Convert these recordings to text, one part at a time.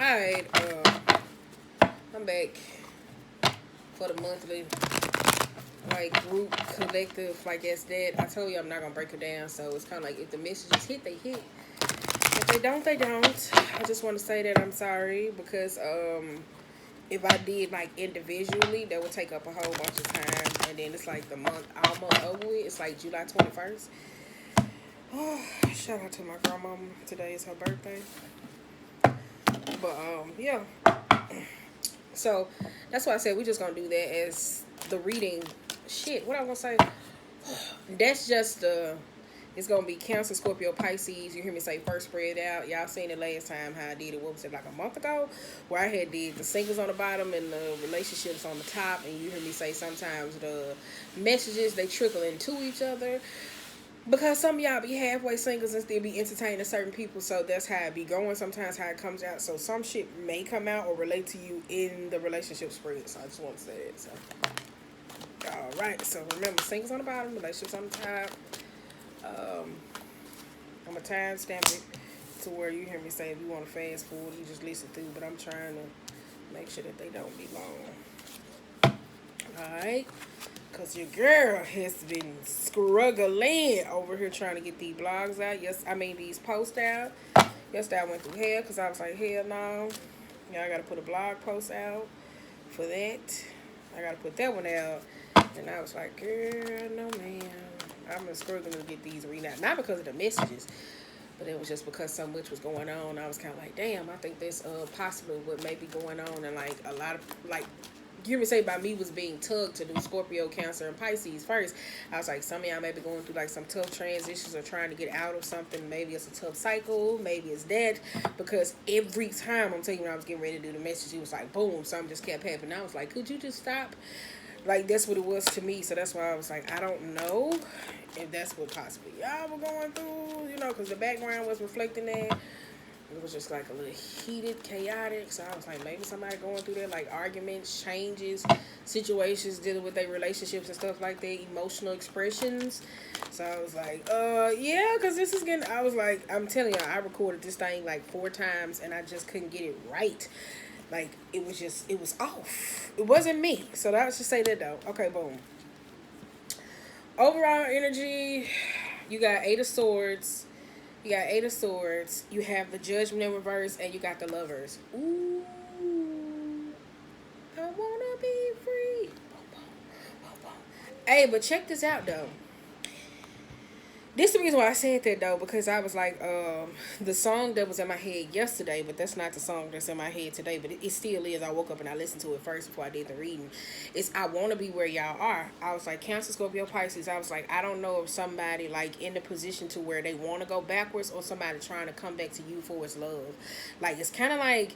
Alright, I'm back for the monthly, like, group collective, I guess that. I told you I'm not gonna break it down, so it's kind of like if the messages hit, they hit. If they don't, they don't. I just want to say that I'm sorry because, if I did, like, individually, that would take up a whole bunch of time, and then it's like the month almost over with. It's like July 21st. Oh, shout out to my grandmama. Today is her birthday. But, yeah. So, that's why I said we just gonna do that as the reading. Shit, what I gonna say? That's just the... It's gonna be Cancer, Scorpio, Pisces. You hear me say first spread out. Y'all seen it last time how I did it. What was it, like a month ago? Where I had did the singles on the bottom and the relationships on the top. And you hear me say sometimes the messages, they trickle into each other. Because some of y'all be halfway singles and still be entertaining certain people. So that's how it be going. Sometimes how it comes out. So some shit may come out or relate to you in the relationship spread. So I just want to say that. So, alright. So remember, singles on the bottom, relationships on the top. I'm going to timestamp it to where you hear me say if you want to fast forward, you just listen through. But I'm trying to make sure that they don't be long. Alright. Because your girl has been struggling over here trying to get these blogs out. These posts out. Yesterday I went through hell because I was like, hell no. Yeah, I got to put a blog post out for that. I got to put that one out. And I was like, girl, no ma'am. I'm struggling to get these read out. Not because of the messages, but it was just because so much was going on. I was kind of like, damn, I think that's possibly what may be going on. And like a lot of, like, you hear me say by me was being tugged to do Scorpio, Cancer, and Pisces first. I was like, some of y'all may be going through like some tough transitions or trying to get out of something. Maybe it's a tough cycle. Maybe it's that. Because every time, I'm telling you, when I was getting ready to do the message, it was like, boom, something just kept happening. I was like, could you just stop? Like, that's what it was to me. So that's why I was like, I don't know if that's what possibly y'all were going through, because the background was reflecting that. It was just like a little heated, chaotic. So I was like, maybe somebody going through that, like arguments, changes, situations, dealing with their relationships and stuff like that, emotional expressions. So I was like, yeah, because this is getting, I was like, I'm telling you, I recorded this thing like 4 times and I just couldn't get it right. Like, it was off. It wasn't me. So let's just say that though. Okay, boom. Overall energy, you got 8 of Swords. You got 8 of Swords. You have the Judgment in reverse, and you got the Lovers. Ooh, I wanna be free. Hey, but check this out though. This is the reason why I said that though, because I was like, the song that was in my head yesterday, but that's not the song that's in my head today, but it still is. I woke up and I listened to it first before I did the reading. It's I Want to Be Where Y'all Are. I was like, Cancer, Scorpio, Pisces. I was like, I don't know if somebody like in the position to where they want to go backwards or somebody trying to come back to you for its love. Like, it's kind of like,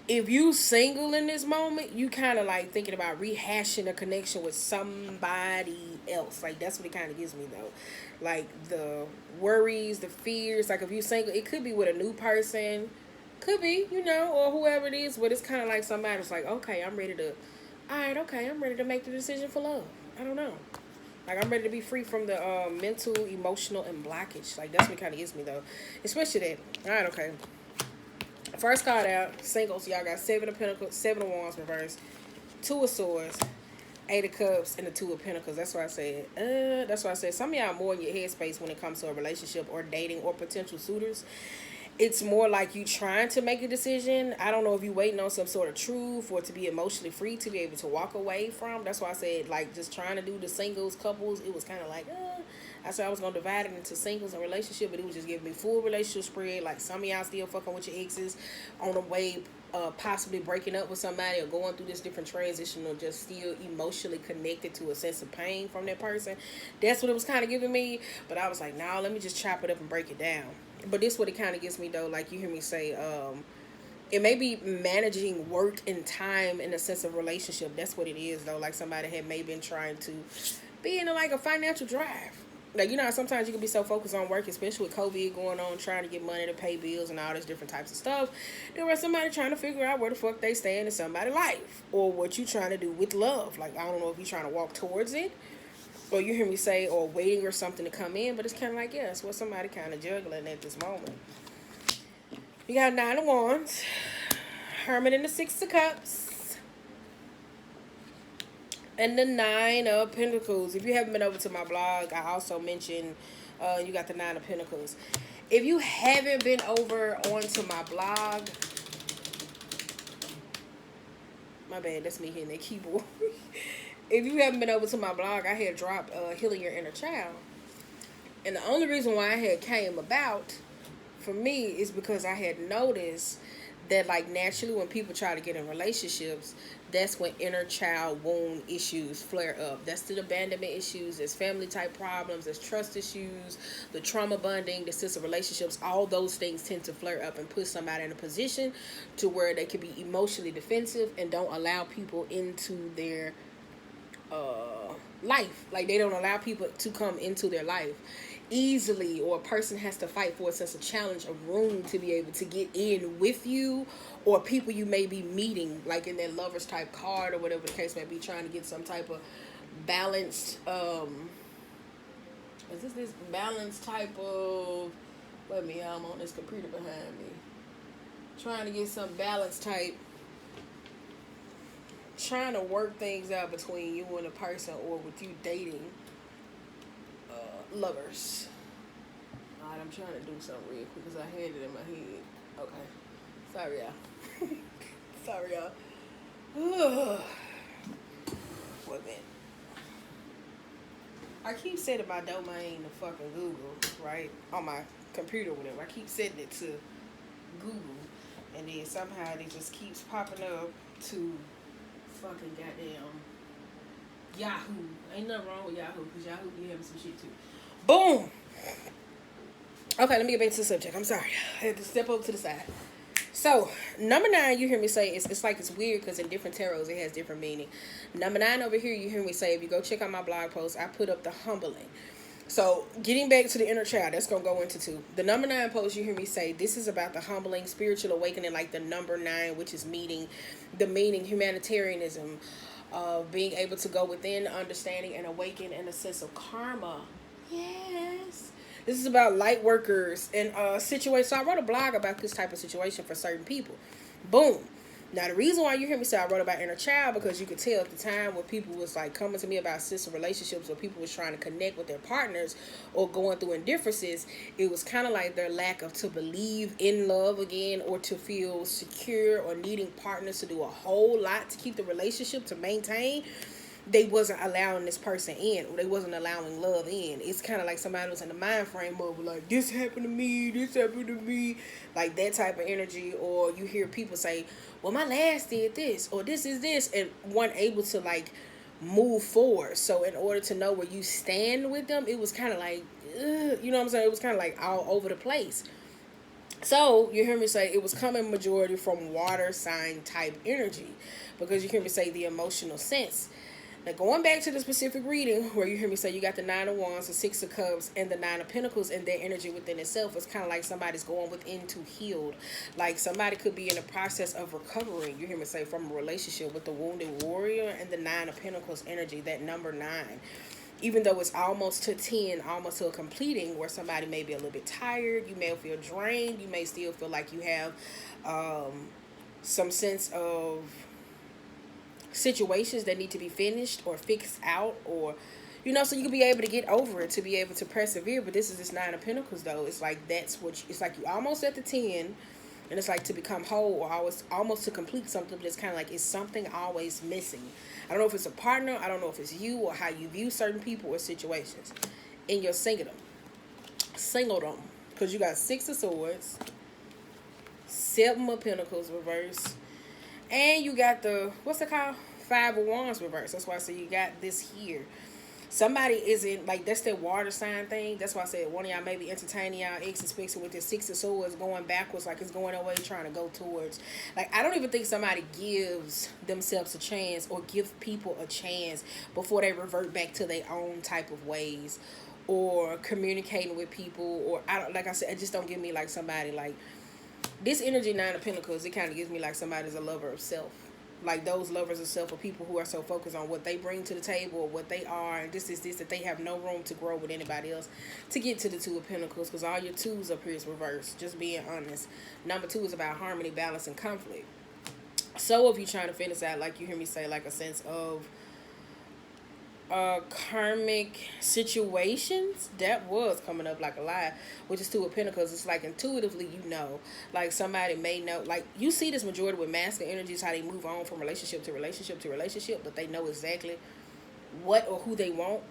if you single in this moment, you kind of like thinking about rehashing a connection with somebody else. Like, that's what it kind of gives me though. Like the worries, the fears. Like if you single, it could be with a new person, could be, or whoever it is. But it's kind of like somebody's like, okay, I'm ready to. All right, okay, I'm ready to make the decision for love. I don't know. Like, I'm ready to be free from the mental, emotional, and blockage. Like, that's what it kind of gives me though. Especially that. All right, okay. First card out, singles, y'all got 7 of Pentacles, 7 of Wands reversed, 2 of Swords, 8 of Cups, and the 2 of Pentacles. That's why I said, some of y'all more in your headspace when it comes to a relationship or dating or potential suitors. It's more like you trying to make a decision. I don't know if you waiting on some sort of truth or to be emotionally free to be able to walk away from. That's why I said, like, just trying to do the singles, couples, it was kind of like, I said I was going to divide it into singles and relationship, but it was just giving me full relationship spread. Like, some of y'all still fucking with your exes on the way, possibly breaking up with somebody or going through this different transition or just still emotionally connected to a sense of pain from that person. That's what it was kind of giving me. But I was like, nah, let me just chop it up and break it down. But this what it kind of gives me though. Like, you hear me say, it may be managing work and time in a sense of relationship. That's what it is though. Like, somebody had maybe been trying to be in like a financial drive. Like, sometimes you can be so focused on work, especially with COVID going on, trying to get money to pay bills and all this different types of stuff. There was somebody trying to figure out where the fuck they stand in somebody's life or what you trying to do with love. Like, I don't know if you're trying to walk towards it or you hear me say, or waiting or something to come in, but it's kind of like, yeah, it's what somebody kind of juggling at this moment. You got Nine of Wands, Hermit in the Six of Cups, and the Nine of Pentacles. If you haven't been over to my blog, I also mentioned you got the Nine of Pentacles. If you haven't been over onto my blog, my bad, that's me hitting that keyboard. If you haven't been over to my blog, I had dropped Healing Your Inner Child. And the only reason why I had came about for me is because I had noticed that, like, naturally when people try to get in relationships, that's when inner child wound issues flare up. That's the abandonment issues, there's family type problems, there's trust issues, the trauma bonding, the sense of relationships. All those things tend to flare up and put somebody in a position to where they can be emotionally defensive and don't allow people into their life. Like, they don't allow people to come into their life easily, or a person has to fight for a sense of challenge, of room to be able to get in with you, or people you may be meeting, like in that lovers type card or whatever the case may be, trying to get some type of balanced is this balanced type of, wait a minute, I'm on this computer behind me, trying to get some balanced type, trying to work things out between you and a person, or with you dating lovers. Alright, I'm trying to do something real quick because I had it in my head. Okay. Sorry, y'all. Sorry, y'all. Wait a minute. I keep setting my domain to fucking Google, right? On my computer or whatever. I keep setting it to Google. And then somehow it just keeps popping up to fucking goddamn Yahoo. Ain't nothing wrong with Yahoo, because Yahoo be having some shit too. Boom! Okay, let me get back to the subject. I'm sorry. I had to step over to the side. So, number 9, you hear me say, it's like it's weird because in different tarots it has different meaning. Number 9 over here, you hear me say, if you go check out my blog post, I put up the humbling. So, getting back to the inner child, that's going to go into 2. The number 9 post, you hear me say, this is about the humbling, spiritual awakening, like the number 9, which is meaning humanitarianism, being able to go within, understanding and awaken in a sense of karma. Yes. This is about light workers and situations. So I wrote a blog about this type of situation for certain people. Boom. Now, the reason why you hear me say I wrote about inner child, because you could tell at the time when people was like coming to me about sister relationships, or people was trying to connect with their partners or going through indifferences, it was kind of like their lack of to believe in love again, or to feel secure, or needing partners to do a whole lot to keep the relationship, to maintain. They wasn't allowing this person in, or they wasn't allowing love in. It's kind of like somebody was in the mind frame of like, this happened to me, like that type of energy. Or you hear people say, well, my last did this, or this is this, and one able to like move forward. So in order to know where you stand with them, it was kind of like, you know what I'm saying? It was kind of like all over the place. So you hear me say it was coming majority from water sign type energy, because you hear me say the emotional sense. Now, going back to the specific reading where you hear me say you got the 9 of Wands, the 6 of Cups, and the 9 of Pentacles, and their energy within itself, it's kind of like somebody's going within to heal. Like somebody could be in the process of recovering, you hear me say, from a relationship with the wounded warrior and the 9 of Pentacles energy, that number 9. Even though it's almost to 10, almost to a completing, where somebody may be a little bit tired, you may feel drained, you may still feel like you have some sense of situations that need to be finished or fixed out, or so you can be able to get over it, to be able to persevere. But this is this 9 of Pentacles though. It's like it's like you almost at the 10, and it's like to become whole, or almost to complete something, but it's kind of like it's something always missing. I don't know if it's a partner, I don't know if it's you, or how you view certain people or situations in your singledom, because you got 6 of Swords, 7 of Pentacles reverse, and you got the, what's it called? 5 of Wands reverse. That's why I say you got this here. Somebody isn't, like, that's that water sign thing. That's why I said one of y'all may be entertaining y'all ex, especially with this 6 of Swords going backwards, like it's going away, trying to go towards. Like, I don't even think somebody gives themselves a chance, or give people a chance before they revert back to their own type of ways, or communicating with people, or I don't, like I said, it just don't give me like somebody like this energy. 9 of Pentacles, it kind of gives me like somebody's a lover of self. Like those lovers of self are people who are so focused on what they bring to the table or what they are, and this is this that they have no room to grow with anybody else to get to the Two of Pentacles, because all your twos up here is reversed. Just being honest. Number 2 is about harmony, balance, and conflict. So if you're trying to finish out, like you hear me say, like a sense of karmic situations, that was coming up like a lie, which is Two of Pentacles. It's like intuitively, you know, like somebody may know, like you see this majority with masculine energies, how they move on from relationship to relationship to relationship, but they know exactly what or who they want.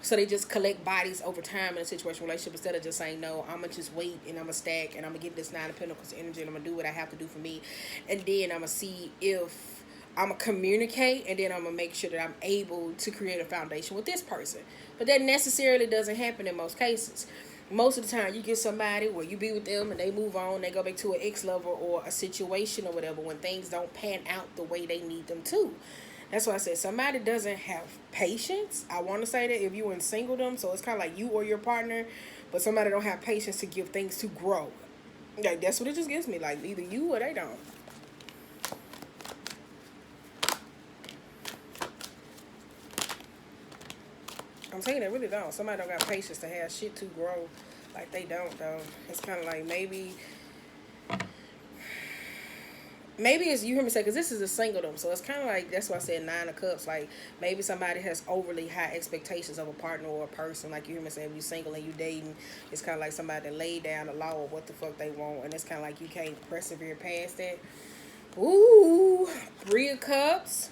So they just collect bodies over time in a situation relationship, instead of just saying, no, I'm going to just wait and I'm going to stack and I'm going to get this Nine of Pentacles energy and I'm going to do what I have to do for me. And then I'm going to see if I'm going to communicate, and then I'm going to make sure that I'm able to create a foundation with this person. But that necessarily doesn't happen in most cases. Most of the time, you get somebody where you be with them and they move on, they go back to an ex-lover or a situation or whatever when things don't pan out the way they need them to. That's why I said somebody doesn't have patience. I want to say that if you in singledom, so it's kind of like you or your partner, but somebody don't have patience to give things to grow. Like, that's what it just gives me. Like, either you or they don't. I'm saying they really don't. Somebody don't got patience to have shit to grow. Like, they don't, though. It's kind of like maybe it's, you hear me say, because this is a singledom, so it's kind of like, that's why I said Nine of Cups. Like, maybe somebody has overly high expectations of a partner or a person. Like, you hear me say, if you single and you dating, it's kind of like somebody that laid down the law of what the fuck they want, and it's kind of like you can't persevere past that. Ooh, Three of Cups,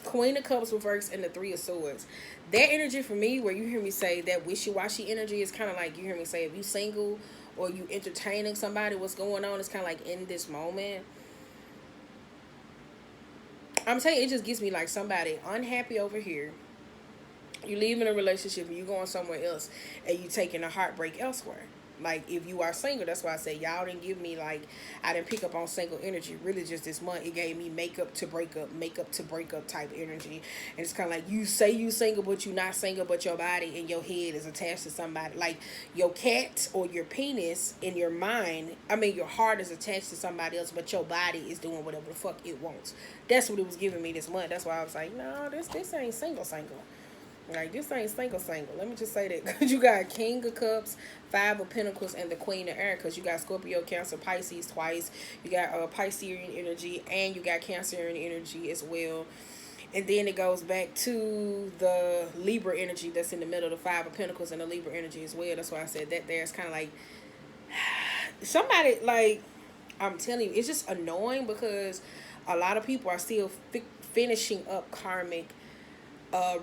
Queen of Cups reversed, and the Three of Swords. That energy for me, where you hear me say that wishy-washy energy, is kind of like, you hear me say, if you single or you entertaining somebody, what's going on, it's kind of like in this moment. I'm telling you, it just gives me like somebody unhappy over here. You leaving a relationship and you going somewhere else, and you taking a heartbreak elsewhere. Like, if you are single, that's why I say y'all didn't give me, like, I didn't pick up on single energy really just this month. It gave me makeup to break up type energy. And it's kind of like, you say you single, but you not single, but your body and your head is attached to somebody. Like, your cat or your penis in your mind, your heart is attached to somebody else, but your body is doing whatever the fuck it wants. That's what it was giving me this month. That's why I was like, no, this ain't single. Like, this ain't single. Let me just say that. Because you got King of Cups, Five of Pentacles, and the Queen of Air. Because you got Scorpio, Cancer, Pisces twice. You got Piscean energy, and you got Cancerian energy as well. And then it goes back to the Libra energy that's in the middle, the Five of Pentacles and the Libra energy as well. That's why I said that there. It's kind of like somebody, like, I'm telling you, it's just annoying because a lot of people are still finishing up karmic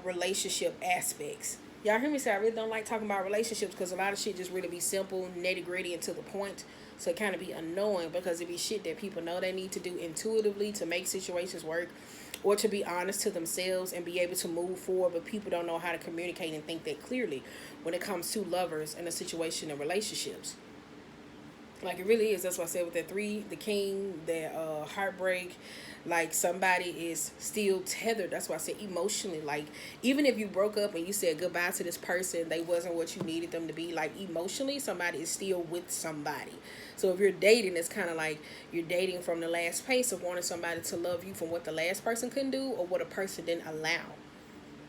relationship aspects. Y'all hear me say I really don't like talking about relationships, because a lot of shit just really be simple, nitty gritty, and to the point. So it kind of be annoying because it be shit that people know they need to do intuitively to make situations work, or to be honest to themselves and be able to move forward, but people don't know how to communicate and think that clearly when it comes to lovers and a situation and relationships. Like, it really is. That's why I said with that three, the king, that heartbreak, like somebody is still tethered. That's why I said emotionally. Like, even if you broke up and you said goodbye to this person, they wasn't what you needed them to be. Like, emotionally, somebody is still with somebody. So if you're dating, it's kind of like you're dating from the last pace of wanting somebody to love you from what the last person couldn't do or what a person didn't allow.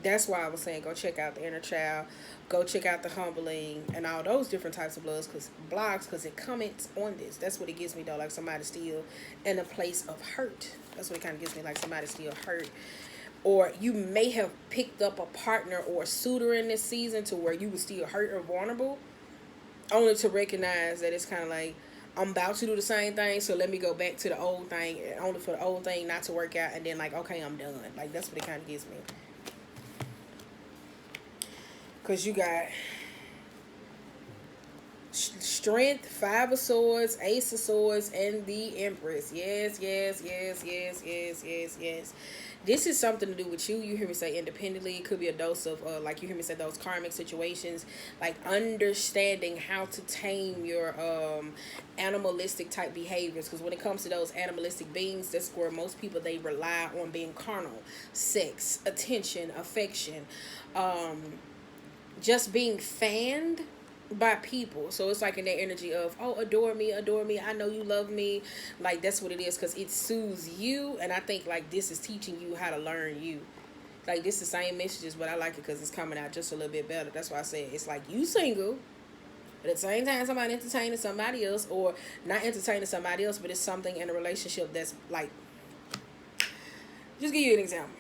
That's why I was saying go check out the Inner Child, go check out the Humbling, and all those different types of blogs, because it comments on this. That's what it gives me, though, like somebody still in a place of hurt. That's what it kind of gives me, like somebody still hurt. Or you may have picked up a partner or a suitor in this season to where you were still hurt or vulnerable, only to recognize that it's kind of like, I'm about to do the same thing, so let me go back to the old thing, only for the old thing not to work out, and then like, okay, I'm done. Like, that's what it kind of gives me. Because you got Strength, Five of Swords, Ace of Swords, and the Empress. Yes. This is something to do with you. You hear me say independently. It could be a dose of, like you hear me say, those karmic situations. Like understanding how to tame your animalistic type behaviors. Because when it comes to those animalistic beings, that's where most people, they rely on being carnal. Sex, attention, affection, just being fanned by people. So it's like in that energy of, oh, adore me, I know you love me. Like that's what it is, because it soothes you. And I think like this is teaching you how to learn you. Like this is the same messages, but I like it because it's coming out just a little bit better. That's why I said it's like you single, but at the same time somebody entertaining somebody else, or not entertaining somebody else, but it's something in a relationship that's like, just give you an example.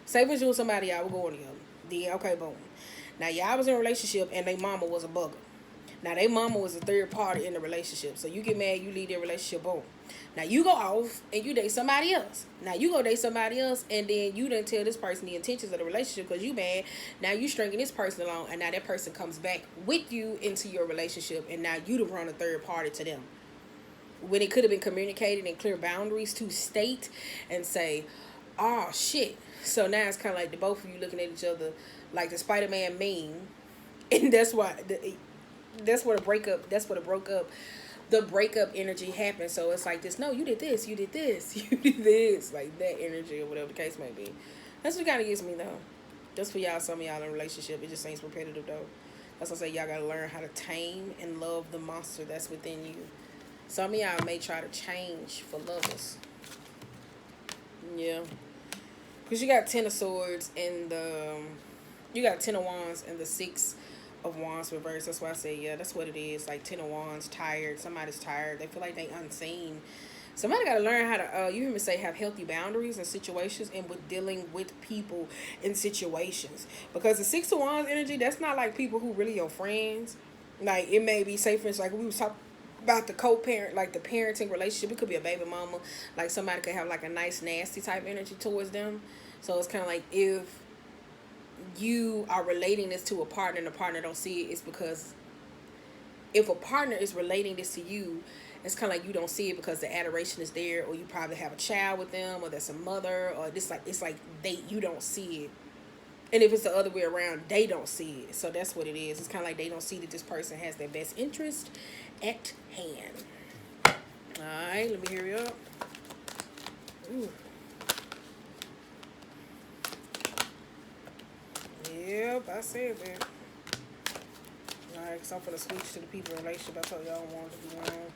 Say for you and somebody y'all were going together. Then okay, boom. Now y'all was in a relationship and they mama was a bugger. Now they mama was a third party in the relationship. So you get mad, you leave their relationship, boom. Now you go off and you date somebody else. Now you go date somebody else, and then you didn't tell this person the intentions of the relationship because you mad. Now you stringing this person along, and now that person comes back with you into your relationship, and now you the run a third party to them. When it could have been communicated and clear boundaries to state and say, oh shit. So now it's kind of like the both of you looking at each other like the Spider-Man meme. And that's why that's where the breakup, the breakup energy happens. So it's like this, no, you did this, you did this, you did this, like that energy or whatever the case may be. That's what kind of gets me though. That's for y'all, some of y'all in a relationship, it just seems repetitive though. That's what I say, y'all gotta learn how to tame and love the monster that's within you. Some of y'all may try to change for lovers. Yeah. Because you got 10 of swords and you got 10 of wands and the 6 of wands reversed. That's why I say, yeah, that's what it is. Like 10 of wands, tired. Somebody's tired. They feel like they unseen. Somebody got to learn how to, you hear me say, have healthy boundaries in situations and with dealing with people in situations. Because the 6 of wands energy, that's not like people who really your friends. Like it may be, say for instance, like we was talking about the co-parent, like the parenting relationship. It could be a baby mama. Like somebody could have like a nice nasty type energy towards them. So it's kind of like if you are relating this to a partner and the partner don't see it, it's because if a partner is relating this to you, it's kind of like you don't see it because the adoration is there, or you probably have a child with them, or that's a mother, or this like it's like you don't see it. And if it's the other way around, they don't see it. So that's what it is. It's kind of like they don't see that this person has their best interest at hand. Alright, let me hurry up. Ooh. Yep, I said that. Alright, because I'm going to switch to the people in relationship. I told y'all I don't want to be wrong.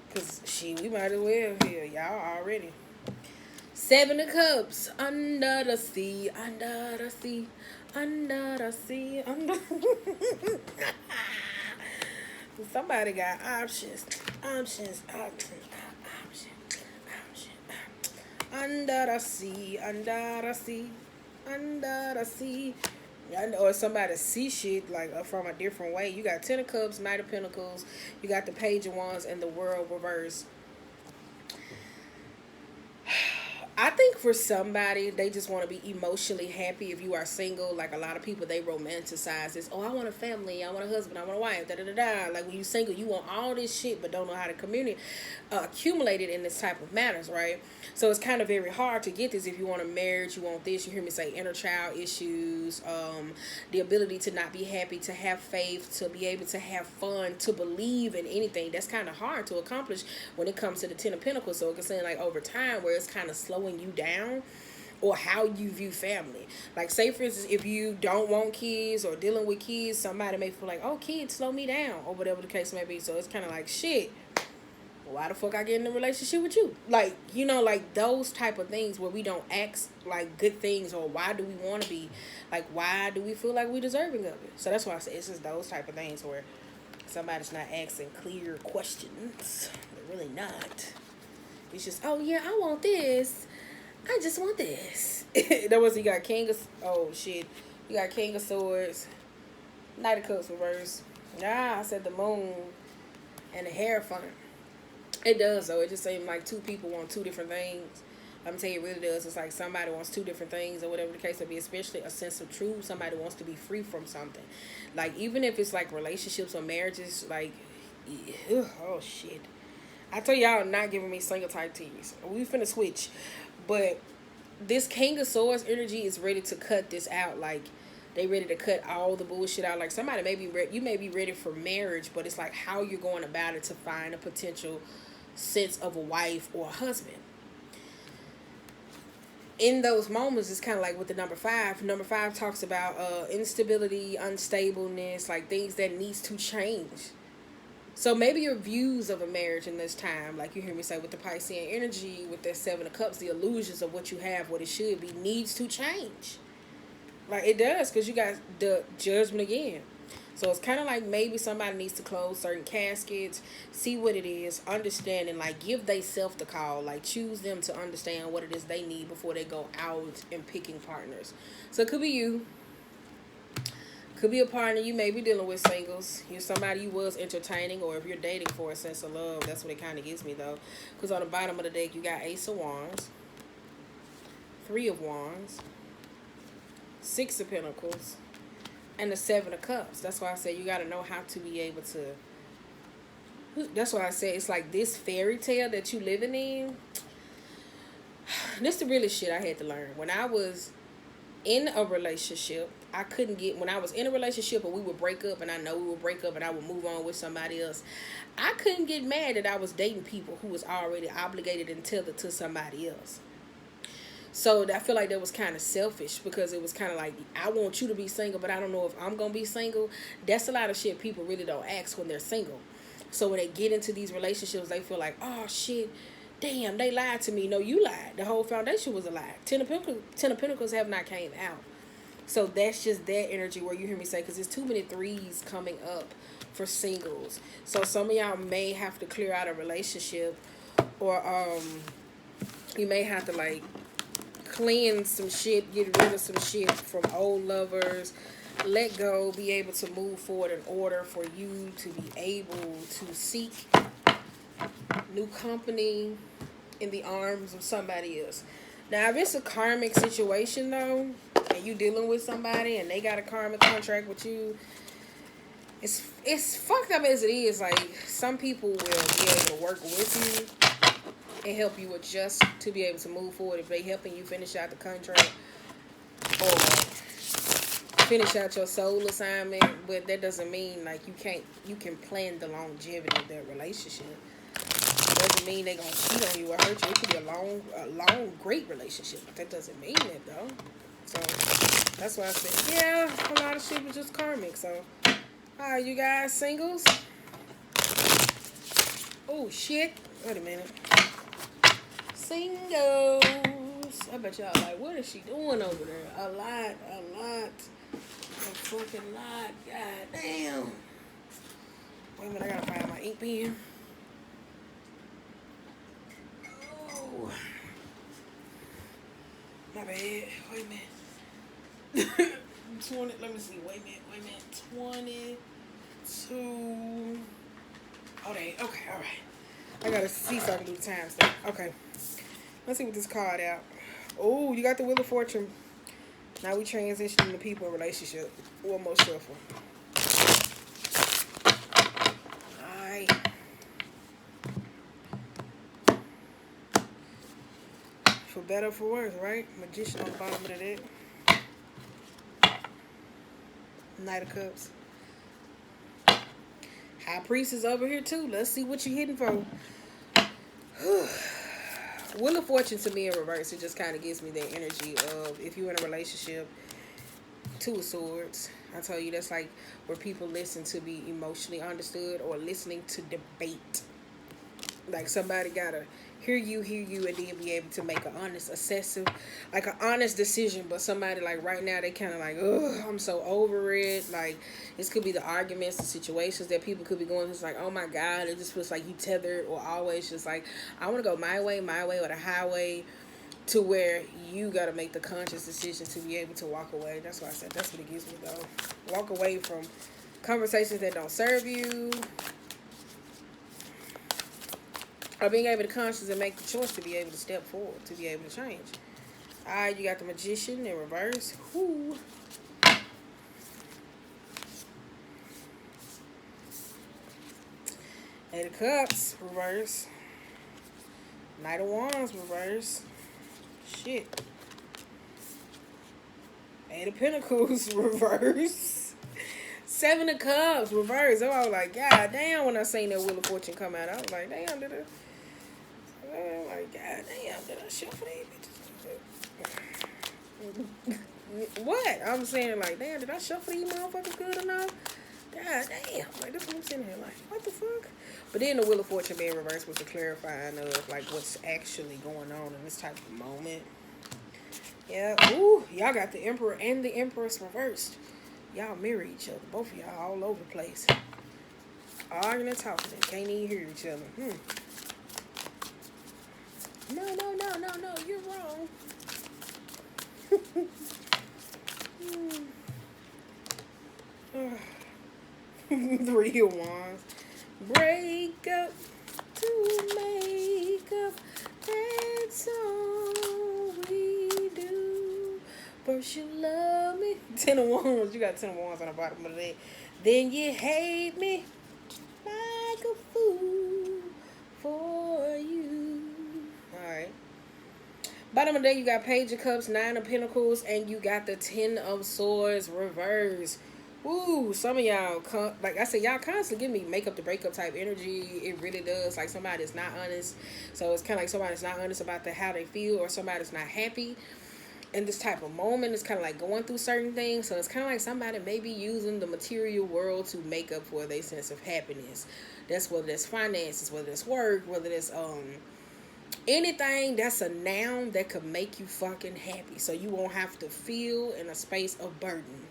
Because, we might as well here. Y'all already. 7 of Cups. Under the sea, under the sea, under the sea, under. Somebody got options. Options. Under the sea, under the sea, under the sea. Or somebody see shit like from a different way. You got 10 of Cups, Knight of Pentacles. You got the Page of Wands and the World reversed. I think for somebody, they just want to be emotionally happy. If you are single, like a lot of people, they romanticize this. Oh, I want a family. I want a husband. I want a wife. Da da da da. Like when you single, you want all this shit, but don't know how to accumulate it in this type of matters, right? So it's kind of very hard to get this. If you want a marriage, you want this. You hear me say inner child issues, the ability to not be happy, to have faith, to be able to have fun, to believe in anything. That's kind of hard to accomplish when it comes to the 10 of Pentacles. So it's saying like over time where it's kind of slowing you down, or how you view family. Like say for instance, if you don't want kids or dealing with kids, somebody may feel like, oh, kids slow me down, or whatever the case may be. So it's kind of like, shit, why the fuck I get in a relationship with you? Like, you know, like those type of things where we don't ask like good things, or why do we want to be, like why do we feel like we deserving of it? So that's why I say it's just those type of things where somebody's not asking clear questions. They're really not. It's just, oh yeah, I want this. I just want this. That was, you got King of, oh shit. You got King of Swords. Knight of Cups reverse. I said the Moon and the Hierophant. It does though. It just seems like two people want two different things. I'm gonna tell you, it really does. It's like somebody wants two different things, or whatever the case may be, especially a sense of truth. Somebody wants to be free from something. Like even if it's like relationships or marriages, like, oh shit. I tell y'all not giving me single type teas. We finna switch. But this King of Swords energy is ready to cut this out. Like they ready to cut all the bullshit out. Like somebody may be you may be ready for marriage, but it's like how you're going about it to find a potential sense of a wife or a husband. in those moments, it's kind of like with the number five. Number five talks about instability, unstableness, like things that needs to change. So maybe your views of a marriage in this time, like you hear me say with the Piscean energy, with that Seven of Cups, the illusions of what you have, what it should be, needs to change. Like it does, because you got the Judgment again. So it's kind of like maybe somebody needs to close certain caskets, see what it is, understand, and like give they self the call. Like choose them to understand what it is they need before they go out and picking partners. So it could be you. Could be a partner you may be dealing with, singles. You're somebody you was entertaining, or if you're dating for a sense of love. That's what it kind of gives me, though. Because on the bottom of the deck, you got Ace of Wands, Three of Wands, Six of Pentacles, and the Seven of Cups. That's why I say you got to know how to be able to. That's why I say it's like this fairy tale that you living in. This the realest shit I had to learn. When I was in a relationship, I couldn't get, when I was in a relationship and we would break up, and I know we would break up and I would move on with somebody else, I couldn't get mad that I was dating people who was already obligated and tethered to somebody else. So I feel like that was kind of selfish, because it was kind of like, I want you to be single, but I don't know if I'm going to be single. That's a lot of shit people really don't ask when they're single. So when they get into these relationships, they feel like, oh shit, damn, they lied to me. No, you lied. The whole foundation was a lie. Ten of Pentacles have not came out. So that's just that energy where you hear me say, because there's too many threes coming up for singles. So some of y'all may have to clear out a relationship, or you may have to like cleanse some shit, get rid of some shit from old lovers, let go, be able to move forward in order for you to be able to seek new company in the arms of somebody else. Now, if it's a karmic situation, though, and you dealing with somebody and they got a karmic contract with you, it's fucked up as it is. Like, some people will be able to work with you and help you adjust to be able to move forward if they helping you finish out the contract or finish out your soul assignment. But that doesn't mean, like, you can plan the longevity of their relationship. Doesn't mean they gonna cheat on you or hurt you. It could be a long, great relationship, but that doesn't mean that though. So that's why I said, yeah, a lot of shit was just karmic. So, alright, you guys, singles. Oh shit! Wait a minute, singles. I bet y'all like, what is she doing over there? A lot, a fucking lot. God damn. Wait a minute, I gotta find my ink pen. My bad. Wait a minute. 20. Let me see. Wait a minute. 22. Oh, okay. All right. I gotta see so I can do the time stuff. Okay. Let's see what this card out. Oh, you got the Wheel of Fortune. Now we transitioning to people in relationship. Or most shuffle. Alright. For better or for worse, right? Magician on the bottom of the deck. Knight of Cups. High Priest is over here too. Let's see what you're hitting for. Wheel of Fortune to me in reverse, it just kind of gives me that energy of if you're in a relationship. Two of Swords. I tell you, that's like where people listen to be emotionally understood, or listening to debate. Like somebody gotta hear you, and then be able to make an honest, like an honest decision. But somebody like right now, they kind of like, ugh, I'm so over it. Like this could be the arguments, the situations that people could be going. It's like, oh my God, it just feels like you tethered, or always just like, I want to go my way, or the highway, to where you gotta make the conscious decision to be able to walk away. That's why I said that's what it gives me though. Walk away from conversations that don't serve you. Or being able to consciously make the choice to be able to step forward, to be able to change. Alright, you got the Magician in reverse. Whoo. Eight of Cups, reverse. Knight of Wands, reverse. Shit. Eight of Pentacles, reverse. Seven of Cups, reverse. I was like, God damn, when I seen that Wheel of Fortune come out, I was like, damn, did I? I'm like, God damn, did I shuffle these bitches? What? I'm saying, like, damn, did I shuffle these motherfuckers good enough? God damn. Like, that's what I'm sitting here like, what the fuck? But then the Wheel of Fortune being reversed was the clarifying of, like, what's actually going on in this type of moment. Yeah. Ooh, y'all got the Emperor and the Empress reversed. Y'all mirror each other. Both of y'all all over the place. Arguing and talking and can't even hear each other. No, you're wrong. 3 of Wands. Break up to make up. That's all we do. First you love me. 10 of Wands. You got 10 of Wands on the bottom of the deck. Then you hate me like a fool for you. Alright. Bottom of the deck, you got Page of Cups, 9 of Pentacles, and you got the 10 of Swords reversed. Ooh, some of y'all, like I said, y'all constantly give me makeup to breakup type energy. It really does. Like somebody's not honest. So it's kind of like somebody's not honest about how they feel, or somebody's not happy in this type of moment. It's kind of like going through certain things. So it's kind of like somebody may be using the material world to make up for their sense of happiness. That's whether that's finances, whether it's work, whether it's anything that's a noun that could make you fucking happy. So you won't have to feel in a space of burden.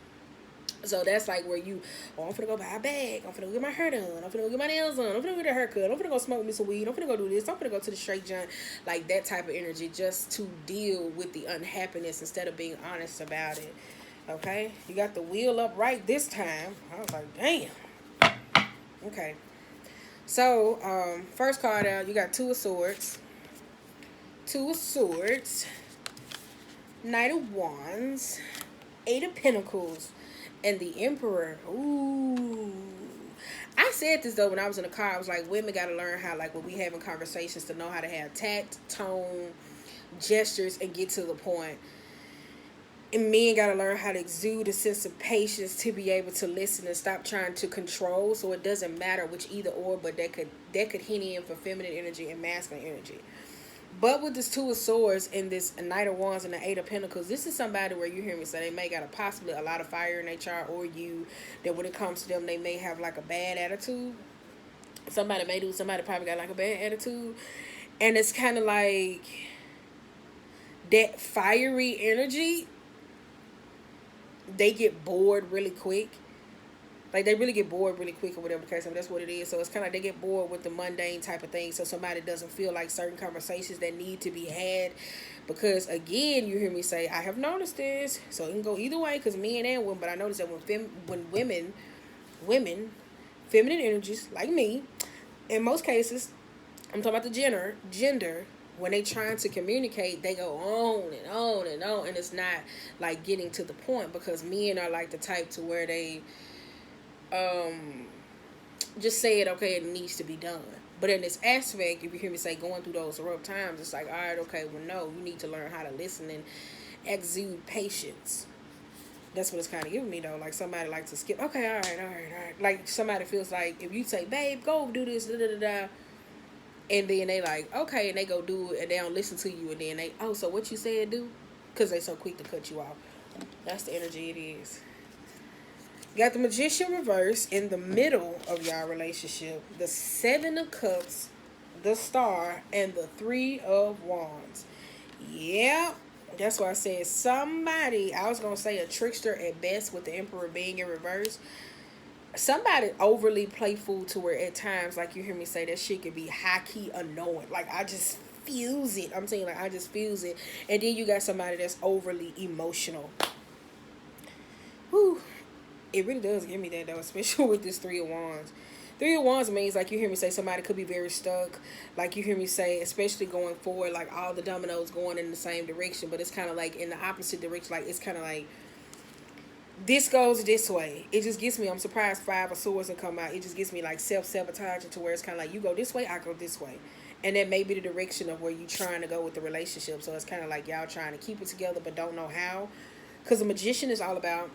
So that's like where I'm finna go buy a bag. I'm finna go get my hair done. I'm finna go get my nails done. I'm finna go get a haircut. I'm finna go smoke me some weed. I'm finna go do this. I'm finna go to the straight joint. Like that type of energy, just to deal with the unhappiness instead of being honest about it. Okay? You got the wheel up right this time. I was like, damn. Okay. So, first card out, you got 2 of Swords. 2 of Swords. Knight of Wands. 8 of Pentacles. And the Emperor. Ooh. I said this though when I was in the car. I was like, women gotta learn how, like when we having conversations, to know how to have tact, tone, gestures, and get to the point. And men gotta learn how to exude a sense of patience to be able to listen and stop trying to control. So it doesn't matter which either or, but that could hint in for feminine energy and masculine energy. But with this 2 of Swords and this Knight of Wands and the 8 of Pentacles, this is somebody where you hear me say they may got possibly a lot of fire in their chart, or that when it comes to them, they may have like a bad attitude. Somebody probably got like a bad attitude. And it's kind of like that fiery energy, they get bored really quick. Like, they really get bored really quick or whatever the case. I mean, that's what it is. So, it's kind of like they get bored with the mundane type of thing. So, somebody doesn't feel like certain conversations that need to be had. Because, again, you hear me say, I have noticed this. So, it can go either way because men and women. But I noticed that when women, feminine energies, like me, in most cases, I'm talking about the gender, when they trying to communicate, they go on and on and on. And it's not, like, getting to the point. Because men are, like, the type to where they just say it, okay, it needs to be done. But in this aspect, if you hear me say going through those rough times, it's like, all right, okay, well, no, you need to learn how to listen and exude patience. That's what it's kind of giving me, though. Like, somebody likes to skip, okay, all right. Like, somebody feels like, if you say, babe, go do this, and then they like, okay, and they go do it, and they don't listen to you, and then they, oh, so what you said do? Because they so quick to cut you off. That's the energy it is. Got the Magician reverse in the middle of y'all relationship. The 7 of Cups, the Star, and the 3 of Wands. Yeah, that's why I said somebody, I was going to say a trickster at best with the Emperor being in reverse. Somebody overly playful to where at times, like you hear me say, that shit could be high-key annoying. Like, I just feels it. I'm saying, like, I just feels it. And then you got somebody that's overly emotional. Whew. It really does give me that, though, especially with this 3 of Wands. 3 of Wands means, like, you hear me say, somebody could be very stuck. Like, you hear me say, especially going forward, like, all the dominoes going in the same direction. But it's kind of like in the opposite direction. Like, it's kind of like, this goes this way. It just gets me, I'm surprised 5 of Swords will come out. It just gets me, like, self-sabotaging to where it's kind of like, you go this way, I go this way. And that may be the direction of where you're trying to go with the relationship. So it's kind of like y'all trying to keep it together but don't know how. Because the Magician is all about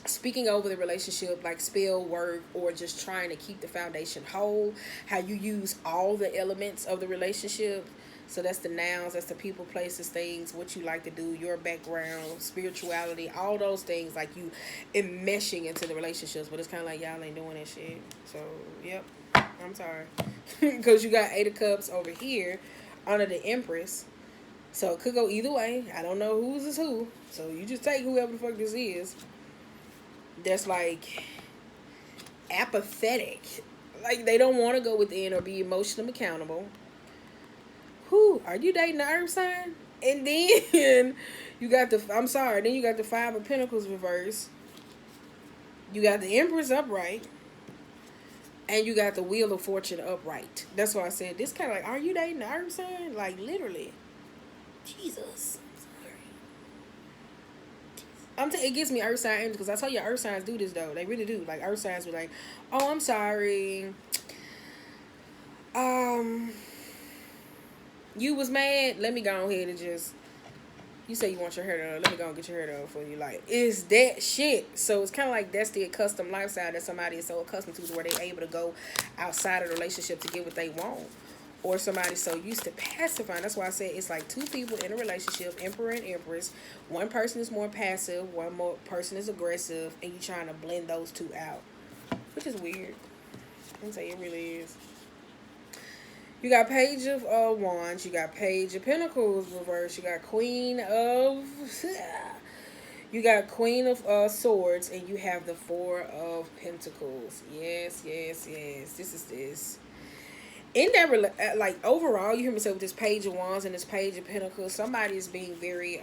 speaking over the relationship, like spell work, or just trying to keep the foundation whole. How you use all the elements of the relationship So that's the nouns, that's the people, places, things, what you like to do, your background, spirituality, all those things, like you enmeshing into the relationships. But it's kind of like y'all ain't doing that shit. So, yep, I'm sorry. Because you got Eight of Cups over here under the Empress. So it could go either way. I don't know whose is who. So you just take whoever the fuck this is. That's like apathetic. Like they don't want to go within or be emotionally accountable. Who are you dating the Earth sign? And then you got the then you got the Five of Pentacles reverse. You got the Empress upright. And you got the Wheel of Fortune upright. That's why I said this kind of like, are you dating the Earth sign? Like literally. Jesus. It gives me earth sign energy because I tell you earth signs do this though. They really do. Like earth signs be like, oh, I'm sorry. You was mad. Let me go ahead and just. You say you want your hair done. Let me go and get your hair done for you. Like, it's that shit. So it's kind of like that's the custom lifestyle that somebody is so accustomed to, where they're able to go outside of the relationship to get what they want. Or somebody's so used to pacifying. That's why I say it's like two people in a relationship, Emperor and Empress. One person is more passive, one more person is aggressive, and you're trying to blend those two out. Which is weird. I can say it really is. You got Page of Wands, you got Page of Pentacles reverse, you got Queen of Swords, and you have the Four of Pentacles. Yes. This is this. In that, like, overall, you hear me say with this Page of Wands and this Page of Pentacles, somebody is being very,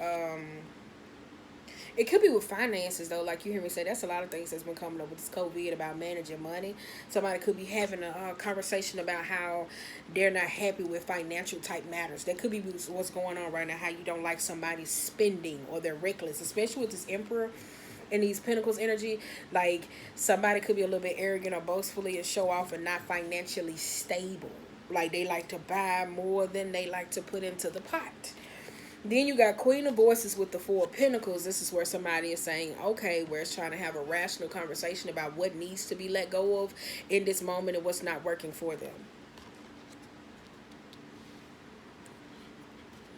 it could be with finances, though. Like, you hear me say, that's a lot of things that's been coming up with this COVID about managing money. Somebody could be having a conversation about how they're not happy with financial type matters. That could be what's going on right now, how you don't like somebody spending or they're reckless, especially with this Emperor and these Pentacles energy. Like, somebody could be a little bit arrogant or boastfully and show off and not financially stable. Like, they like to buy more than they like to put into the pot. Then you got Queen of Voices with the Four of Pentacles. This is where somebody is saying, okay, where it's trying to have a rational conversation about what needs to be let go of in this moment and what's not working for them.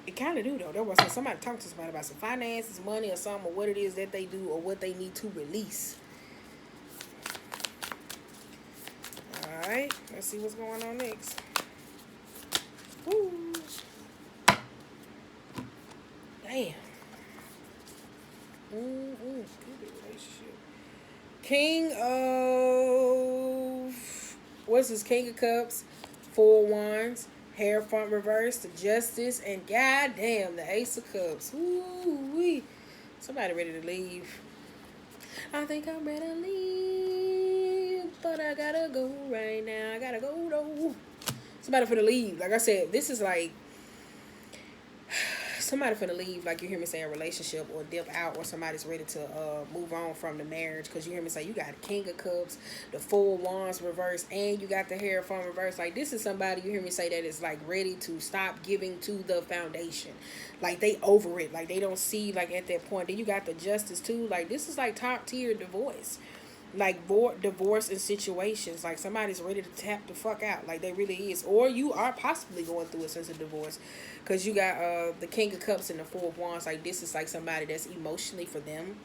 It kind of do, though. There was somebody talking to somebody about some finances, money, or something, or what it is that they do or what they need to release. All right, let's see what's going on next. Woo. Damn. Good relationship. King of... What's this? King of Cups, Four of Wands, Hierophant reverse, the Justice, and goddamn, the Ace of Cups. Woo-wee. Somebody ready to leave. I think I'm ready to leave, but I gotta go right now. I gotta go, though. Somebody for the leave. Like I said, this is like... Somebody finna leave, like you hear me say, a relationship or dip out, or somebody's ready to move on from the marriage, because you hear me say you got King of Cups, the Four of Wands reverse, and you got the Hierophant reverse. Like, this is somebody, you hear me say, that is like ready to stop giving to the foundation. Like, they over it. Like, they don't see, like, at that point. Then you got the Justice too. Like, this is like top tier divorce. Like, divorce in situations. Like, somebody's ready to tap the fuck out. Like, they really is. Or you are possibly going through a sense of divorce. Because you got the King of Cups and the Four of Wands. Like, this is like somebody that's emotionally for them.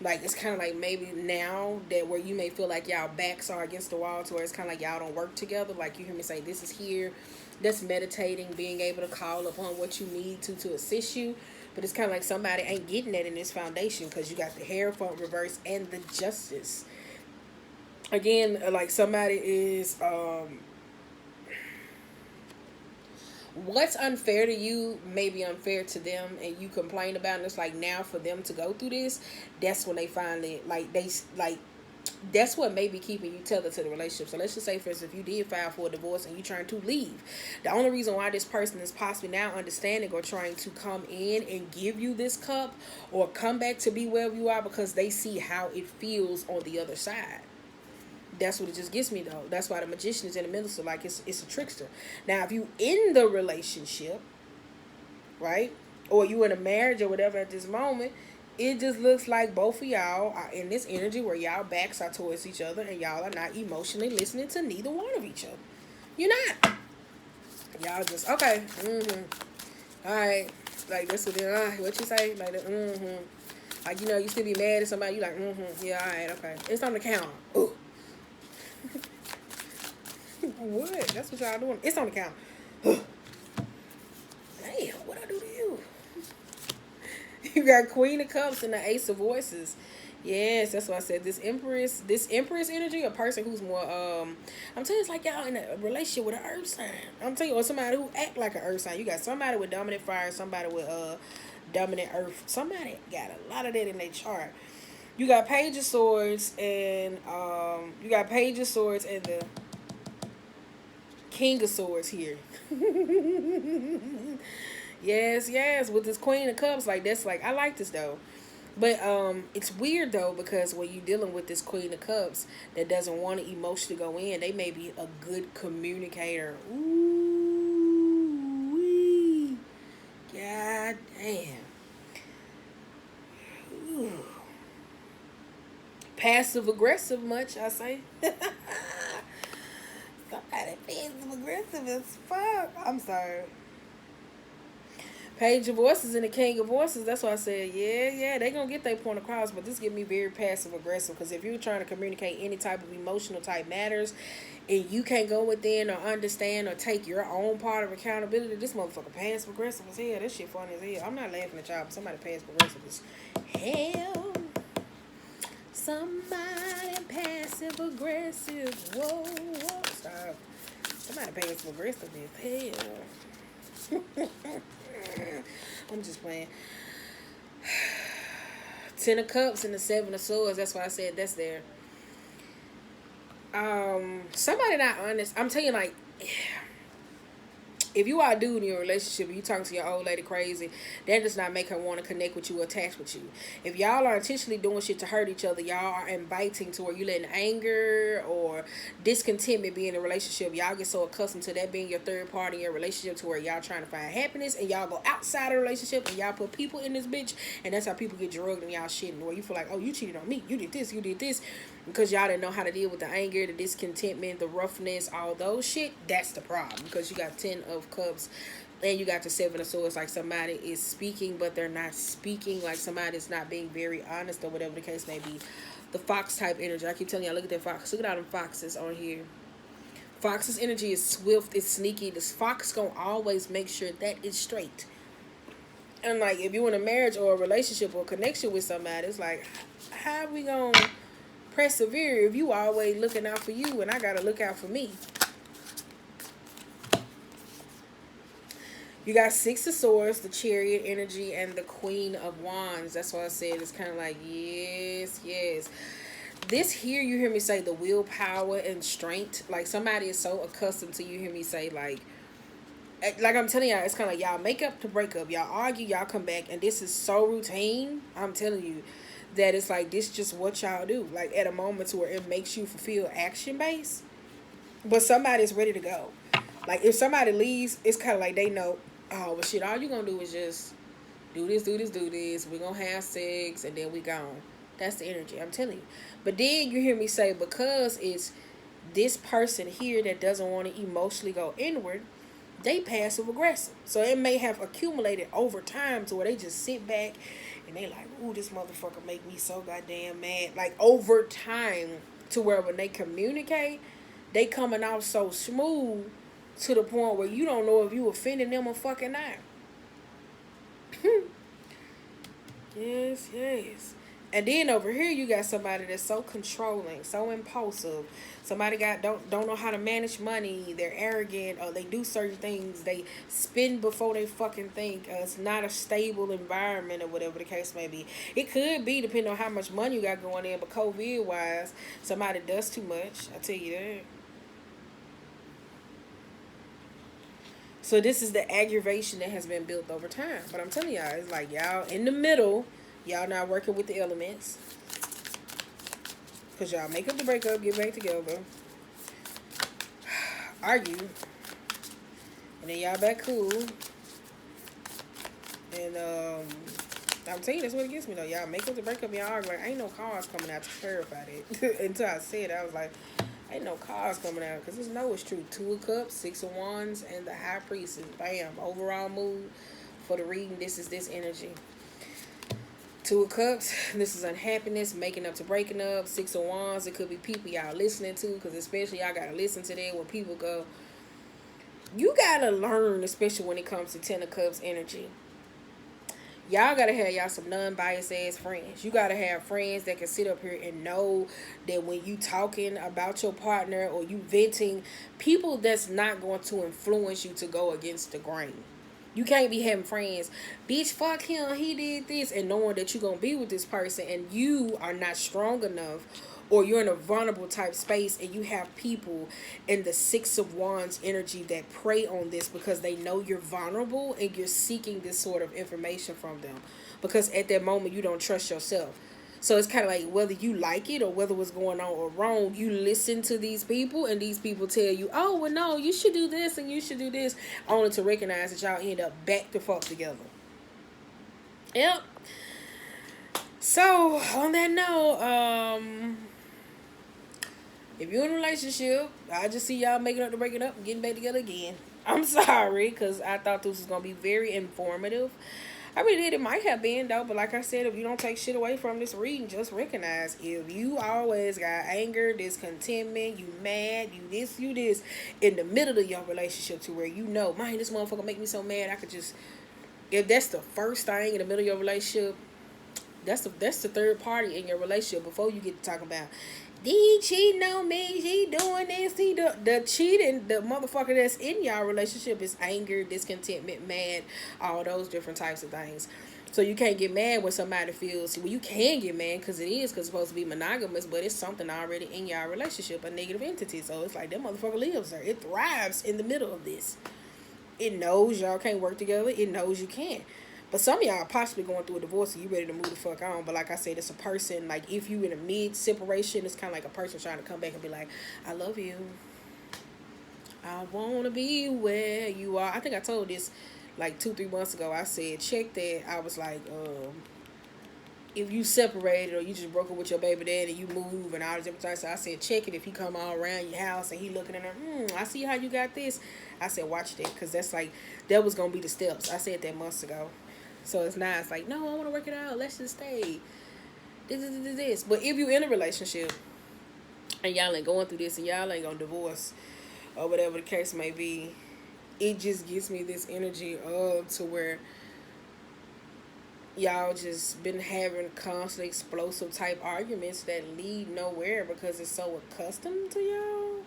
Like, it's kind of like maybe now that where you may feel like y'all backs are against the wall, to where it's kind of like y'all don't work together. Like, you hear me say, this is here. That's meditating, being able to call upon what you need to assist you. But it's kind of like somebody ain't getting that in this foundation, because you got the Hierophant reverse and the Justice. Again, like, somebody is, what's unfair to you may be unfair to them, and you complain about it. And it's like, now for them to go through this, that's when they finally, that's what may be keeping you tethered to the relationship. So let's just say, for instance, if you did file for a divorce and you're trying to leave, the only reason why this person is possibly now understanding or trying to come in and give you this cup or come back to be wherever you are, because they see how it feels on the other side. That's what it just gets me, though. That's why the Magician is in the middle. So, like, it's a trickster. Now, if you in the relationship, right, or you in a marriage or whatever at this moment, it just looks like both of y'all are in this energy where y'all backs are towards each other and y'all are not emotionally listening to neither one of each other. You're not. Y'all just okay. All right. Like that's what what you say? Like Like you still be mad at somebody. You like yeah. All right. Okay. It's on the counter. Ooh. What? That's what y'all doing. It's on the counter. Damn. What I do to you? You got Queen of Cups and the Ace of Voices. Yes, that's what I said. This Empress energy, a person who's more I'm telling you, it's like y'all in a relationship with an earth sign. I'm telling you, or somebody who act like an earth sign. You got somebody with dominant fire, somebody with dominant earth. Somebody got a lot of that in their chart. You got Page of Swords and the King of Swords here. Yes, yes, with this Queen of Cups, like that's like I like this though. But it's weird though because when you're dealing with this Queen of Cups that doesn't want to emotionally go in, they may be a good communicator. Ooh, wee. God damn. Ooh. Passive aggressive much, I say. Somebody passive aggressive as fuck. I'm sorry. Page of Voices and the King of Voices. That's why I said, yeah, they gonna get their point across. But this give me very passive aggressive because if you're trying to communicate any type of emotional type matters, and you can't go within or understand or take your own part of accountability, this motherfucker passive aggressive as hell. This shit funny as hell. I'm not laughing at y'all, but somebody passive aggressive as hell. Somebody passive aggressive. Whoa, stop. Somebody passive aggressive as hell. I'm just playing. 10 of Cups and the 7 of Swords. That's why I said that's there. Somebody not honest. I'm telling you, like, if you are a dude in your relationship and you talking to your old lady crazy, that does not make her want to connect with you or attach with you. If y'all are intentionally doing shit to hurt each other, y'all are inviting to where you letting anger or discontentment be in a relationship. Y'all get so accustomed to that being your third party in your relationship to where y'all trying to find happiness and y'all go outside of the relationship and y'all put people in this bitch, and that's how people get drugged and y'all shitting where you feel like, oh, you cheated on me, you did this, because y'all didn't know how to deal with the anger, the discontentment, the roughness, all those shit. That's the problem because you got 10 of Cups and you got the 7 of Swords. Like somebody is speaking but they're not speaking, like somebody's not being very honest or whatever the case may be. The fox type energy, I keep telling y'all, look at that fox, look at all them foxes on here. Fox's energy is swift, it's sneaky. This fox gonna always make sure that it's straight. And like if you're in a marriage or a relationship or a connection with somebody, it's like, how we gonna persevere if you always looking out for you and I gotta look out for me? You got 6 of Swords, the Chariot energy, and the Queen of Wands. That's why I said it's kind of like, yes. This here, you hear me say the willpower and strength. Like somebody is so accustomed to, you hear me say like I'm telling y'all, it's kind of like y'all make up to break up. Y'all argue, y'all come back, and this is so routine. I'm telling you that it's like this just what y'all do. Like at a moment to where it makes you fulfill action base, but somebody's ready to go. Like if somebody leaves, it's kind of like they know, oh, well, shit, all you gonna do is just do this. We're gonna have sex, and then we gone. That's the energy, I'm telling you. But then you hear me say, because it's this person here that doesn't want to emotionally go inward, they passive aggressive. So it may have accumulated over time to where they just sit back and they like, ooh, this motherfucker make me so goddamn mad. Like over time to where when they communicate, they coming out so smooth to the point where you don't know if you offending them or fucking not. Yes. And then over here you got somebody that's so controlling, so impulsive. Somebody don't know how to manage money. They're arrogant, or they do certain things. They spend before they fucking think. It's not a stable environment or whatever the case may be. It could be depending on how much money you got going in, but COVID wise, somebody does too much. I tell you that. So this is the aggravation that has been built over time. But I'm telling y'all, it's like y'all in the middle. Y'all not working with the elements. Because y'all make up the breakup, get back together. Argue. And then y'all back cool. And I'm telling you, that's what it gets me though. Y'all make up the breakup, y'all argue. Like, ain't no cars coming out to clarify that. Until I said it, I was like, Ain't no cards coming out because this no it's true. 2 of Cups, 6 of Wands, and the High Priestess. Bam. Overall mood for the reading. This is this energy. 2 of Cups, this is unhappiness, making up to breaking up. 6 of Wands, it could be people y'all listening to, because especially y'all gotta listen to that when people go. You gotta learn, especially when it comes to 10 of Cups energy. Y'all gotta have y'all some non-biased ass friends. You gotta have friends that can sit up here and know that when you talking about your partner or you venting, people that's not going to influence you to go against the grain. You can't be having friends, bitch, fuck him, he did this, and knowing that you're going to be with this person and you are not strong enough, or you're in a vulnerable type space and you have people in the 6 of Wands energy that prey on this because they know you're vulnerable and you're seeking this sort of information from them. Because at that moment, you don't trust yourself. So it's kind of like whether you like it or whether what's going on or wrong, you listen to these people and these people tell you, oh, well, no, you should do this and you should do this, only to recognize that y'all end up back to fuck together. Yep. So, on that note, if you're in a relationship, I just see y'all making up to breaking up and getting back together again. I'm sorry, because I thought this was going to be very informative. I really did. It might have been, though. But like I said, if you don't take shit away from this reading, just recognize if you always got anger, discontentment, you mad, you this, in the middle of your relationship to where you know, man, this motherfucker make me so mad, I could just, if that's the first thing in the middle of your relationship, that's the third party in your relationship before you get to talk about, he cheating on me, he doing this, the cheating, the motherfucker that's in y'all relationship is anger, discontentment, mad, all those different types of things. So you can't get mad when somebody feels, well, you can get mad because it's supposed to be monogamous, but it's something already in y'all relationship, a negative entity. So it's like that motherfucker lives there. It thrives in the middle of this. It knows y'all can't work together. It knows you can't. But some of y'all are possibly going through a divorce and you ready to move the fuck on. But like I said, it's a person, like if you in a mid-separation, it's kind of like a person trying to come back and be like, I love you. I want to be where you are. I think I told this like 2-3 months ago. I said, check that. I was like, if you separated or you just broke up with your baby dad and you move and all this different things. So I said, check it if he come all around your house and he looking in there, I see how you got this. I said, watch that, because that's like, that was going to be the steps. I said that months ago. So it's not, it's like, no, I want to work it out. Let's just stay. This. But if you in a relationship and y'all ain't going through this and y'all ain't going to divorce or whatever the case may be, it just gives me this energy of to where y'all just been having constant explosive type arguments that lead nowhere because it's so accustomed to y'all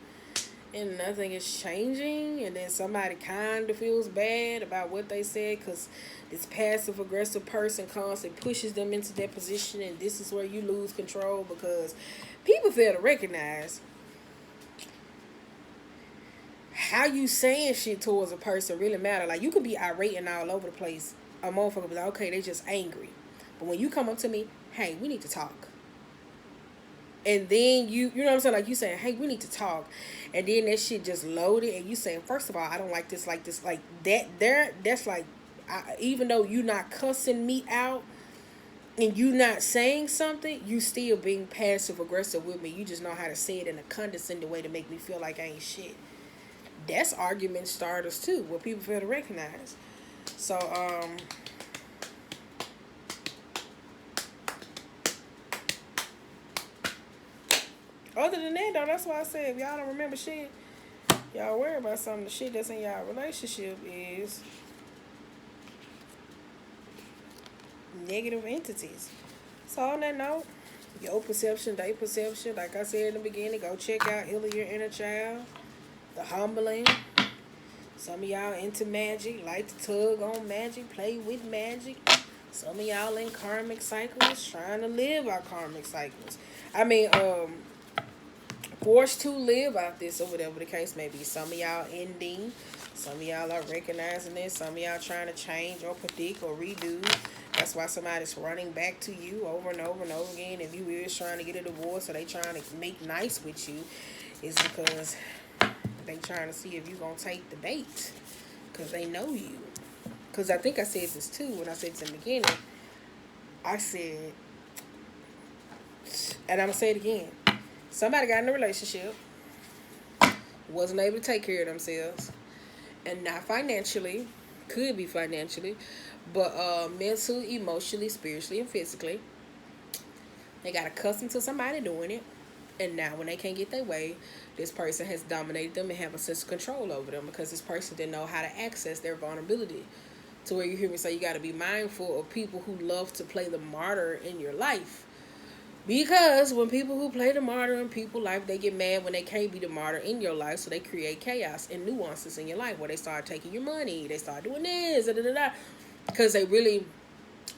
and nothing is changing, and then somebody kind of feels bad about what they said because this passive aggressive person constantly pushes them into that position, and this is where you lose control because people fail to recognize how you saying shit towards a person really matter. Like, you can be irate and all over the place. A motherfucker be like, okay, they just angry. But when you come up to me, hey, we need to talk. And then you know what I'm saying? Like, you saying, hey, we need to talk. And then that shit just loaded. And you saying, first of all, I don't like this, like that there. That's like, even though you not cussing me out and you not saying something, you still being passive aggressive with me. You just know how to say it in a condescending way to make me feel like I ain't shit. That's argument starters too, what people fail to recognize. So, other than that, though, that's why I said, if y'all don't remember shit, y'all worry about something. The shit that's in y'all relationship is negative entities. So, on that note, your perception, their perception, like I said in the beginning, go check out Healing Your Inner Child, The Humbling. Some of y'all into magic, like to tug on magic, play with magic. Some of y'all in karmic cycles, trying to live our karmic cycles. I mean, forced to live out this or whatever the case may be. Some of y'all ending. Some of y'all are recognizing this. Some of y'all trying to change or predict or redo. That's why somebody's running back to you over and over and over again. If you is trying to get a divorce or they trying to make nice with you, it's because they trying to see if you going to take the bait. Because they know you. Because I think I said this too when I said this in the beginning. I said, and I'm going to say it again. Somebody got in a relationship. wasn't able to take care of themselves, and not financially, could be financially, but mental, emotionally, spiritually, and physically. They got accustomed to somebody doing it, and now when they can't get their way, this person has dominated them and have a sense of control over them because this person didn't know how to access their vulnerability. To where you hear me say you got to be mindful of people who love to play the martyr in your life. Because when people who play the martyr in people's life, they get mad when they can't be the martyr in your life, so they create chaos and nuances in your life where they start taking your money, they start doing this, da da da, because they really,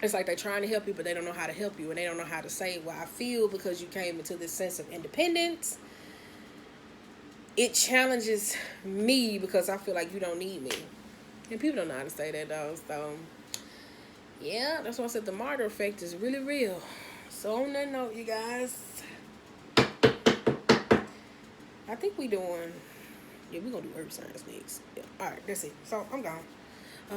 it's like they're trying to help you, but they don't know how to help you, and they don't know how to say, well, I feel because you came into this sense of independence. It challenges me because I feel like you don't need me. And people don't know how to say that, though. So, yeah, that's why I said the martyr effect is really real. So, on that note, you guys, I think we doing, yeah, we're going to do earth signs next. Yeah. All right, that's it. So, I'm gone.